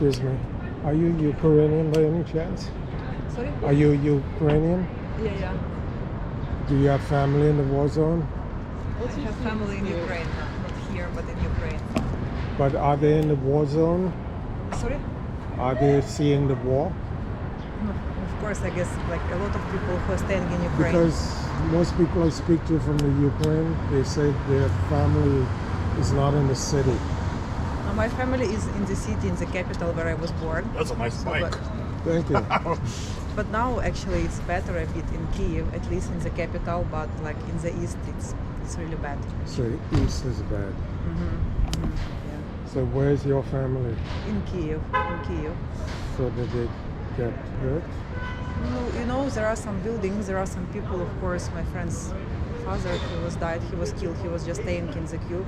Excuse me. Are you Ukrainian by any chance? Sorry? Are you Ukrainian? Yeah. Do you have family in the war zone? I have family in Ukraine, not here, but in Ukraine. But are they in the war zone? Sorry? Are they seeing the war? No, of course, I guess like a lot of people who are staying in Ukraine. Because most people I speak to from the Ukraine, they say their family is not in the city. My family is in the city, in the capital where I was born. That's a nice bike. Thank you. But now actually it's better a bit in Kyiv, at least in the capital, but like in the east it's really bad. So east is bad. Yeah. So where's your family? In Kyiv. So did they get hurt? No, you know, there are some buildings, there are some people, of course. My friend's father, he was killed. He was just staying in the queue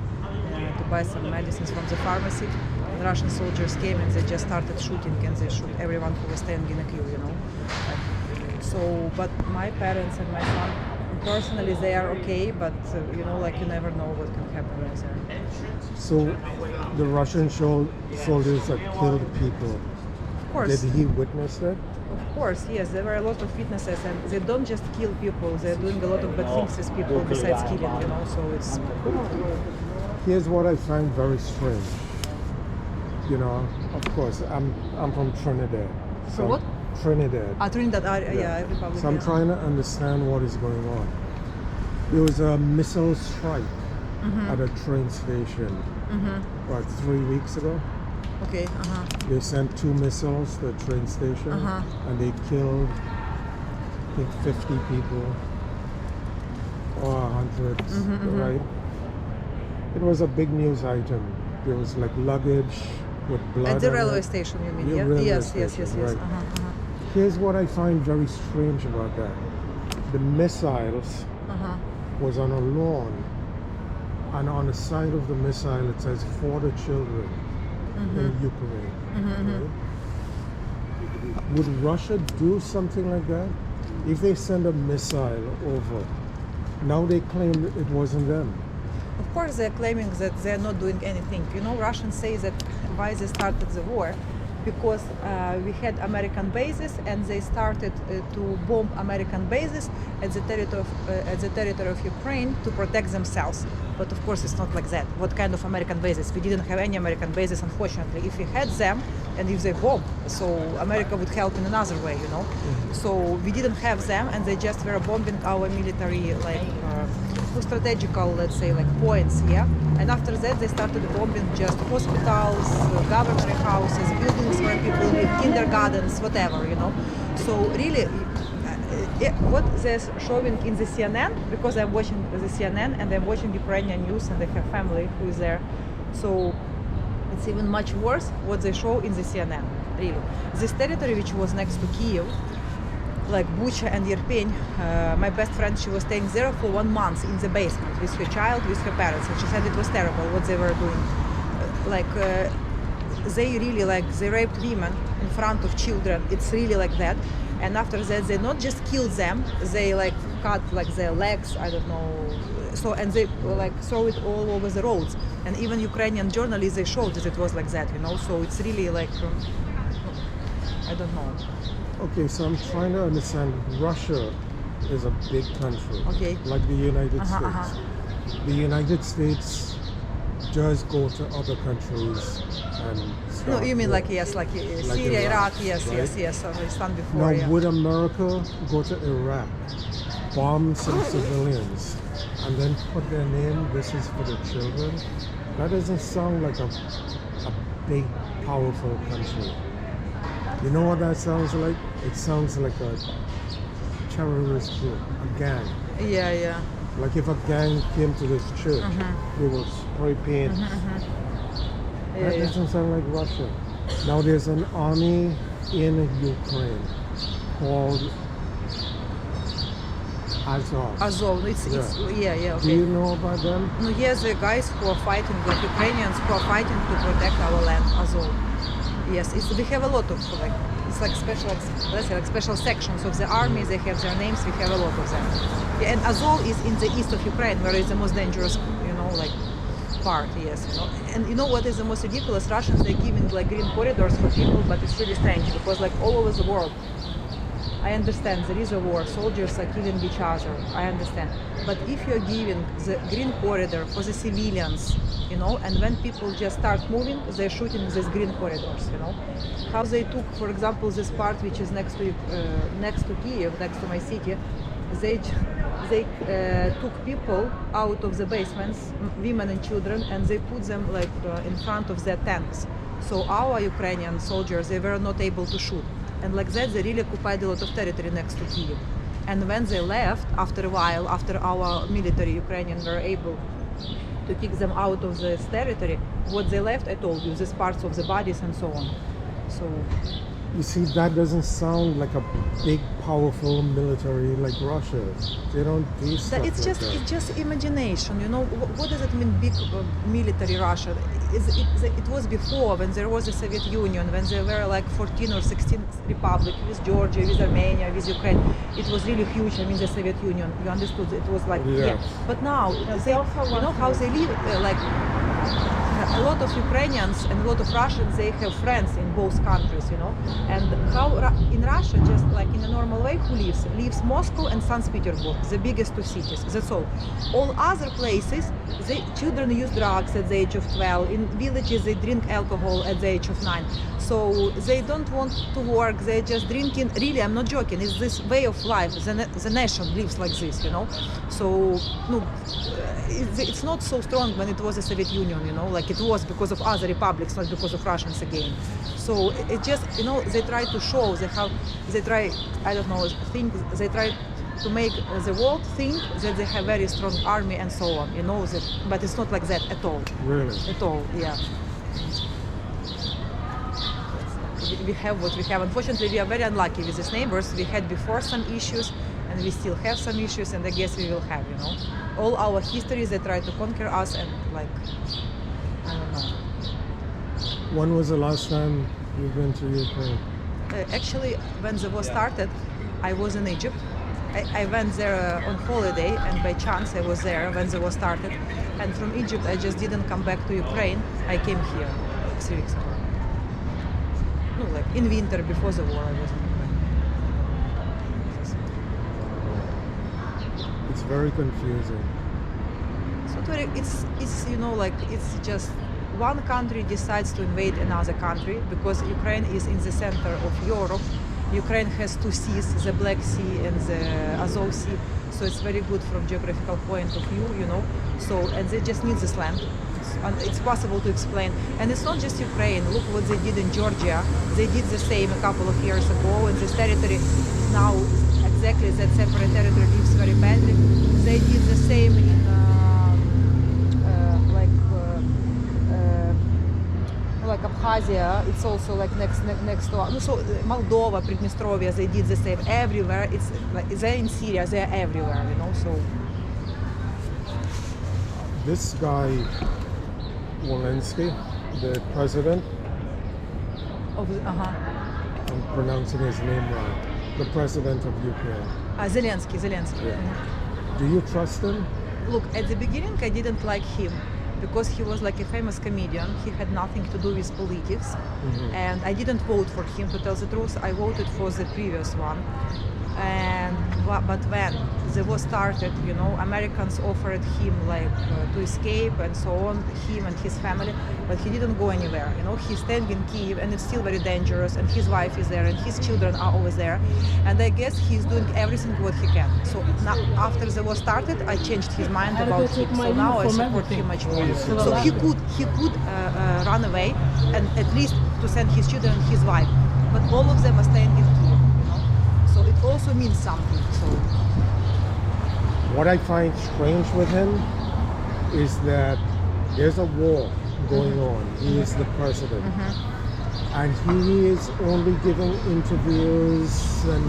to buy some medicines from the pharmacy. And Russian soldiers came and they just started shooting, and they shoot everyone who was staying in a queue, you know. So, but my parents and my son, personally, they are okay, but you know, like you never know what can happen there. So the Russian soldiers that killed people, Of course. did he witness that? Of course, yes, there were a lot of witnesses, and they don't just kill people, they're doing a lot of bad things with people besides killing, you know, so it's... Here's what I find very strange. You know, of course, I'm from Trinidad. From what? Trinidad. Trinidad, yeah, Republic. So I'm trying to understand what is going on. There was a missile strike at a train station, what, 3 weeks ago? Okay, They sent 2 missiles to the train station and they killed, I think, 50 people or 100, right? It was a big news item. There was like luggage with blood. At the on railway it. station, you mean? Yeah, Yeah. railway Yes. station, right. Here's what I find very strange about that. The missiles was on a lawn, and on the side of the missile it says for the children in Ukraine. Right? Would Russia do something like that? If they send a missile over, now they claim it wasn't them. Of course, they're claiming that they're not doing anything. You know, Russians say that why they started the war, because we had American bases and they started to bomb American bases at the territory of Ukraine to protect themselves. But of course, it's not like that. What kind of American bases? We didn't have any American bases, unfortunately. If we had them, and if they bomb, so America would help in another way, you know. So we didn't have them, and they just were bombing our military, like strategical, let's say, like points, yeah. And after that, they started bombing just hospitals, government houses, buildings where people live, kindergartens, whatever, you know. So really, what they're showing in the CNN, because I'm watching the CNN and I'm watching Ukrainian news and I have family who is there, so it's even much worse what they show in the CNN, really. This territory which was next to Kyiv, like Bucha and Irpin, my best friend, she was staying there for 1 month in the basement with her child, with her parents, and she said it was terrible what they were doing. They really, like, they raped women in front of children. It's really like that. And after that, they not just killed them, they like cut like their legs, I don't know. So, and they like throw it all over the roads. And even Ukrainian journalists, they showed that it was like that, you know. So it's really like, I don't know. Okay, so I'm trying to understand. Russia is a big country, like the United States. The United States does go to other countries and stuff. No, you mean like, yes, like Syria, Iraq, yes, right? yes, I've done before. Now, yeah. would America go to Iraq, bomb some civilians, and then put their name, this is for the children? That doesn't sound like a big, powerful country. You know what that sounds like? It sounds like a terrorist group, a gang. Yeah. Like if a gang came to this church, they will spray paint. That doesn't sound like Russia. Now there's an army in Ukraine called Azov. Azov, it's okay. Do you know about them? No, yes, the guys who are fighting, like Ukrainians who are fighting to protect our land, Azov. Yes, we have a lot of like, it's like special, let's say like special sections of the army. They have their names. We have a lot of them. Yeah, and Azov is in the east of Ukraine, where it's the most dangerous, you know, like part, yes, you know. And you know what is the most ridiculous? Russians, they're giving like green corridors for people, but it's really strange because like all over the world, I understand there is a war, soldiers are killing each other, I understand. But if you're giving the green corridor for the civilians, you know, and when people just start moving, they're shooting these green corridors, you know. How they took, for example, this part which is next to Kiev, next to my city, they took people out of the basements, women and children, and they put them like in front of their tanks. So our Ukrainian soldiers, they were not able to shoot. And like that, they really occupied a lot of territory next to Kiev. And when they left, after a while, after our military Ukrainian were able to kick them out of this territory, what they left, I told you, these parts of the bodies and so on. So You see, that doesn't sound like a big, powerful military like Russia. They don't do stuff it's like just that. it's just imagination, you know. What does it mean, big military Russia? It was before, when there was the Soviet Union, when there were like 14 or 16 republics with Georgia, with Armenia, with Ukraine. It was really huge. I mean, the Soviet Union. You understood? It was like Yeah. But now, you know how they live, like. A lot of Ukrainians and a lot of Russians, they have friends in both countries, you know. And how in Russia, just like in a normal way, who lives Moscow and St. Petersburg, the biggest two cities. That's all. All other places, children use drugs at the age of 12. In villages, they drink alcohol at the age of 9. So they don't want to work. They're just drinking. Really, I'm not joking. It's this way of life. The nation lives like this, you know. So no, it's not so strong when it was the Soviet Union, you know, like it was because of other republics, not because of Russians again. So it just, you know, they try to show they try to make the world think that they have very strong army and so on, you know, but it's not like that at all. Really? At all, yeah. We have what we have. Unfortunately, we are very unlucky with these neighbors. We had before some issues, and we still have some issues, and I guess we will have, you know. All our histories, they try to conquer us, and like, I don't know. When was the last time you've been to Ukraine? Actually, when the war started, I was in Egypt. I went there on holiday, and by chance I was there when the war started. And from Egypt, I just didn't come back to Ukraine. I came here like 3 weeks ago. No, like in winter before the war, I was in Ukraine. It's very confusing. So it's you know, like it's just one country decides to invade another country because Ukraine is in the center of Europe. Ukraine has 2 seas, the Black Sea and the Azov Sea, so it's very good from geographical point of view, you know. So, and they just need this land. And it's possible to explain. And it's not just Ukraine. Look what they did in Georgia. They did the same a couple of years ago, and this territory now exactly that separate territory lives very badly. They did the same in like Abkhazia. It's also like next to so Moldova, Prидnestrovia. They did the same everywhere. It's like they're in Syria. They're everywhere, you know. So This guy, Zelensky, the president, I'm pronouncing his name wrong, the president of Ukraine. Zelensky. Yeah. Do you trust him? Look, at the beginning, I didn't like him because he was like a famous comedian. He had nothing to do with politics, and I didn't vote for him, to tell the truth. I voted for the previous one. But when the war started, you know, Americans offered him like to escape and so on, him and his family, but he didn't go anywhere. You know, he's staying in Kyiv, and it's still very dangerous, and his wife is there, and his children are always there, and I guess he's doing everything what he can. So now, after the war started, I changed his mind about him. So now I support him much more. So he could run away, and at least to send his children and his wife, but all of them are staying in Kyiv. So it also means something. So What I find strange with him is that there's a war going on. He is the president. And he is only giving interviews, and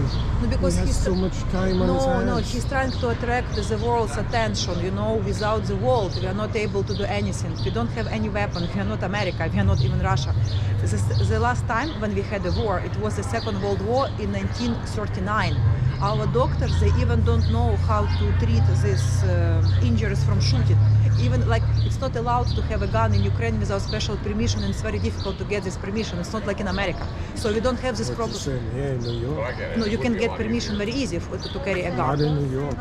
because he has he's so much time on his hands. No, he's trying to attract the world's attention. You know, without the world, we are not able to do anything. We don't have any weapon. We are not America. We are not even Russia. The last time when we had a war, it was the Second World War in 1939. Our doctors, they even don't know how to treat these injuries from shooting. even like it's not allowed to have a gun in Ukraine without special permission, and it's very difficult to get this permission. It's not like in America, so we don't have this What's the problem. same here in New York? No, you can get permission very easy to carry a gun. Not in New York.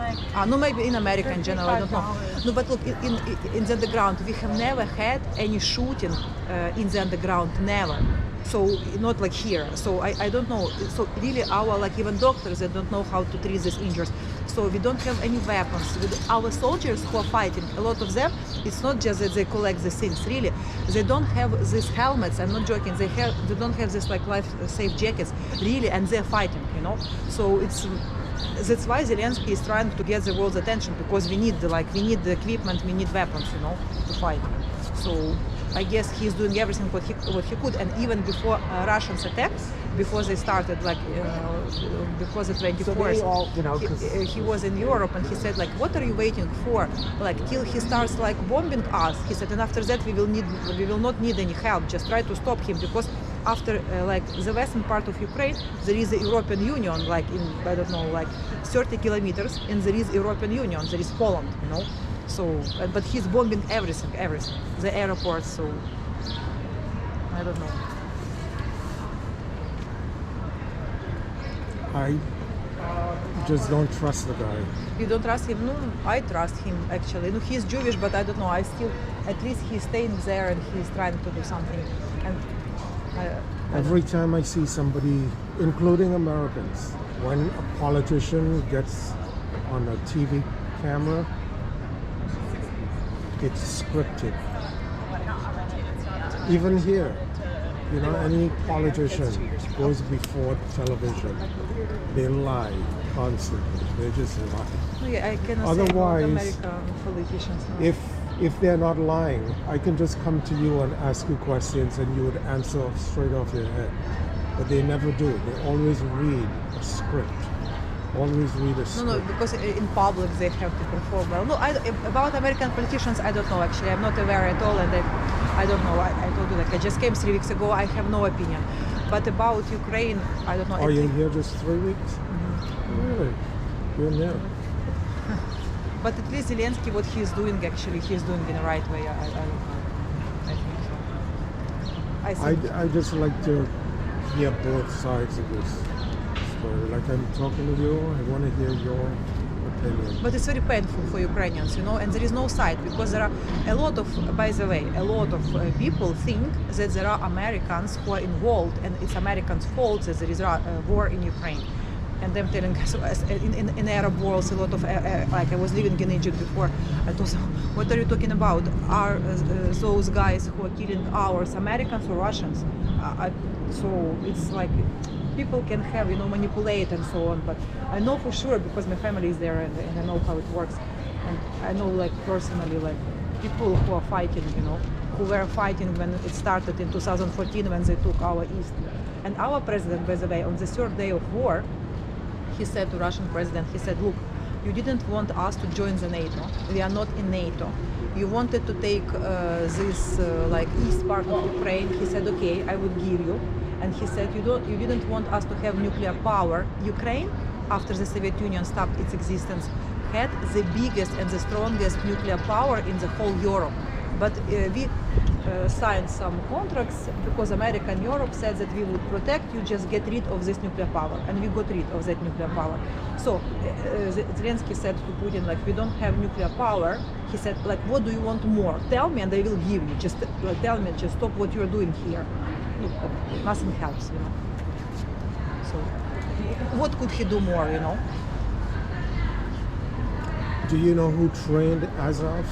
No, maybe in America in general, I don't know. No, but look, in the underground, we have never had any shooting in the underground, never. So not like here. So I don't know. So really, our like even doctors, they don't know how to treat these injuries. So we don't have any weapons. Our soldiers who are fighting, a lot of them, it's not just that they collect the things. Really, they don't have these helmets. I'm not joking. They don't have this like life-safe jackets. Really, and they're fighting. You know. So that's why Zelensky is trying to get the world's attention, because we need the equipment, we need weapons, you know, to fight. So I guess he's doing everything what he could, and even before Russians attacked, before they started, before the 24th, So he was in Europe, and he said, like, what are you waiting for? Like, till he starts like bombing us, he said, and after that we will not need any help. Just try to stop him, because after the western part of Ukraine, there is the European Union, like in, I don't know, like 30 kilometers, and there is European Union, there is Poland, you know. So, but he's bombing everything, the airports. So, I don't know. I just don't trust the guy. You don't trust him? No, I trust him actually. No, he's Jewish, but I don't know. I still, at least he's staying there and he's trying to do something. And Every time I see somebody, including Americans, when a politician gets on a TV camera, it's scripted. Even here, you know, any politician goes before television, they lie constantly. They just lie. yeah, I cannot Otherwise, say about American politicians. No. If they're not lying, I can just come to you and ask you questions and you would answer straight off your head. But they never do. They always read a script. Always read a script. No, because in public they have to perform well. No, about American politicians, I don't know actually. I'm not aware at all, and I don't know. I told you, like, I just came 3 weeks ago. I have no opinion. But about Ukraine, I don't know. Are you here just 3 weeks? Mm-hmm. Really? You're new. But at least Zelensky, what he's doing, actually, he's doing in the right way. I don't know. I think. I just like to hear both sides of this story. Like I'm talking to you, I want to hear your opinion. But it's very painful for Ukrainians, you know, and there is no side, because there are a lot of, by the way, a lot of people think that there are Americans who are involved, and it's Americans' fault that there is a war in Ukraine. And them telling us, in Arab worlds, a lot of, like I was living in Egypt before, I told them, what are you talking about? Are those guys who are killing ours Americans or Russians? So it's like, people can have, you know, manipulate and so on, but I know for sure, because my family is there, and I know how it works. And I know, like, personally, like, people who are fighting, you know, who were fighting when it started in 2014, when they took our east. And our president, by the way, on the third day of war, he said to Russian president, he said, look, you didn't want us to join the NATO. We are not in NATO. You wanted to take this like east part of Ukraine. He said, okay, I would give you. And he said, you didn't want us to have nuclear power. Ukraine, after the Soviet Union stopped its existence, had the biggest and the strongest nuclear power in the whole Europe. But we signed some contracts because America and Europe said that we would protect you, just get rid of this nuclear power. And we got rid of that nuclear power. So Zelensky said to Putin, like, we don't have nuclear power. He said, like, what do you want more? Tell me and I will give you. Just tell me, just stop what you're doing here. Look, nothing helps, you know. So what could he do more, you know? Do you know who trained Azov?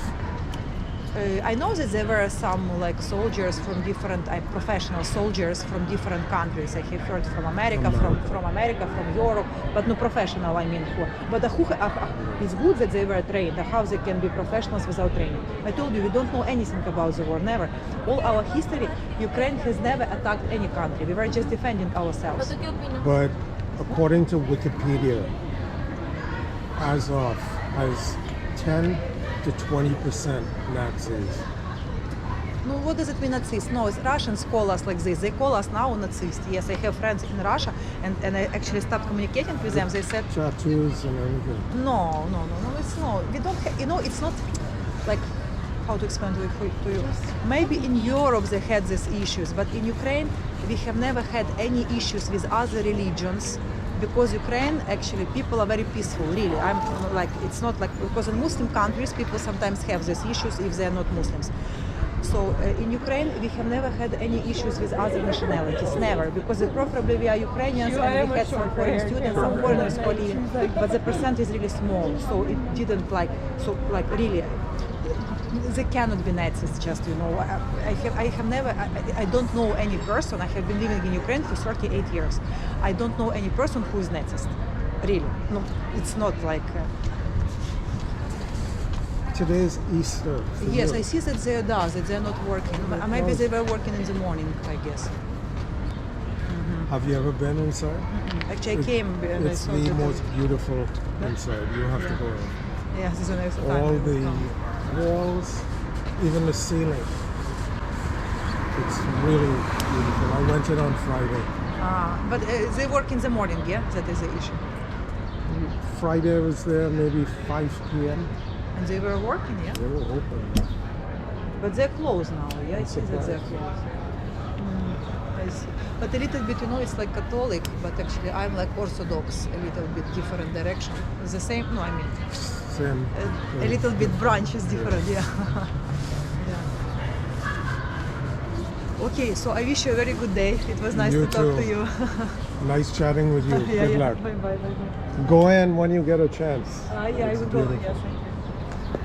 I know that there were some like soldiers from different, professional soldiers from different countries. I have heard from America, from Europe, but no professional. I mean, but it's good that they were trained. How they can be professionals without training? I told you, we don't know anything about the war. Never. All our history, Ukraine has never attacked any country. We were just defending ourselves. But according to Wikipedia, Azov has 10 to 20% Nazis. No, what does it mean Nazis? No, Russians call us like this. They call us now Nazists. Yes, I have friends in Russia, and I actually stopped communicating with them. They said Tattoos and everything. no, it's no. We don't have, you know, it's not like how to explain to you. Maybe in Europe they had these issues, but in Ukraine we have never had any issues with other religions, because Ukraine actually people are very peaceful. Really, I'm like, it's not like, because in Muslim countries people sometimes have these issues if they are not Muslims. So in Ukraine we have never had any issues with other nationalities, never, because probably we are Ukrainians and we had some foreign students, some foreigners colleagues, but the percent is really small, so it didn't like really. They cannot be Nazis, just, you know. I have never, I don't know any person. I have been living in Ukraine for 38 years. I don't know any person who is Nazist, really. No, it's not like. Today's Easter. Yes, I see that they're not working. Maybe they were working in the morning, I guess. Have you ever been inside? Actually, I came and I It's saw the that. most beautiful inside. You have to go in. Yeah, this is the next time. All I will the come. walls, even the ceiling. It's really beautiful. I went in on Friday. But they work in the morning, yeah? That is the issue. Friday I was there maybe 5 p.m. And they were working, yeah? They were open. But they're closed now, yeah? I I'm see that they're surprised. closed. I see. But a little bit, you know, it's like Catholic, but actually I'm like Orthodox, a little bit different direction. The same, no, I mean, Same. a little bit branch is different, yeah. Yeah. Okay, so I wish you a very good day. It was nice You to talk too. to you. Nice chatting with you. Yeah, Good yeah. luck. Bye bye. Bye. Go in when you get a chance. Yeah, I It's will go. beautiful. Yes, thank you.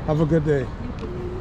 Have a good day. You too.